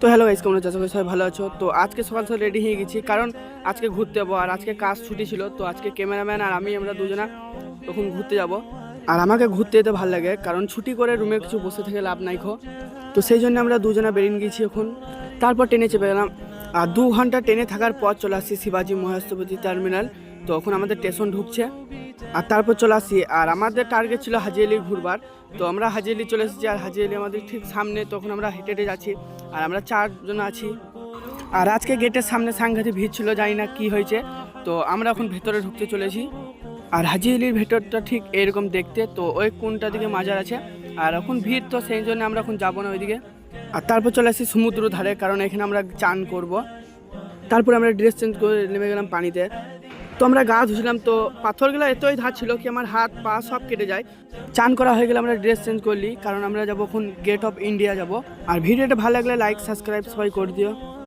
তো hello guys, কেমন আছো? আশা করি সবাই ভালো আছো। তো আজকে সকাল সকাল রেডি হয়ে গেছি, কারণ আজকে ঘুরতে যাবো। আর আজকে কাজ ছুটি ছিল, তো আজকে ক্যামেরাম্যান আর আমরা দুজনা তখন ঘুরতে যাব। আর আমাকে ঘুরতে যেতে ভালো লাগে, কারণ ছুটি করে রুমে কিছু বসে থেকে লাভ নাই খো। তো সেই জন্য আমরা দুজনা বেরিয়ে গেছি এখন। তারপর ট্রেনে চেপে গেলাম। আর 2 ঘন্টা ট্রেনে থাকার পর চলে আসছি শিবাজি মহারাষ্ট্রপতি টার্মিনাল। তো এখন আমাদের স্টেশন ঢুকছে, আর তারপর চলে আসি। আর আমাদের টার্গেট ছিল হাজি আলি ঘুরবার। তো আমরা হাজি আলি চলে এসেছি, আর হাজি আলি আমাদের ঠিক সামনে। তখন আমরা হেঁটে হেঁটে যাচ্ছি, আর আমরা 4 জন আছি। আর আজকে গেটের সামনে সাংঘাতিক ভিড় ছিল, জানি না কি হয়েছে। তো আমরা এখন ভেতরে ঢুকতে চলেছি। আর হাজি আলির ভেতরটা ঠিক এরকম দেখতে। তো ওই কোনটা দিকে মাজার আছে, আর এখন ভিড়, তো সেই জন্য আমরা এখন যাবো না ওইদিকে। আর তারপর চলে আসি সমুদ্র ধারে, কারণ এখানে আমরা চান করব। তারপর আমরা ড্রেস চেঞ্জ করে নেমে গেলাম পানিতে। তো আমরা গা ধুছিলাম, তো পাথরগুলো এতই ধার ছিল কি আমার হাত পা সব কেটে যায়। চান করা হয়ে গেলে আমরা ড্রেস চেঞ্জ করলি, কারণ আমরা যাবো এখন গেট অফ ইন্ডিয়া যাব। আর ভিডিওটা ভালো লাগলে লাইক সাবস্ক্রাইব সবাই করে দিও।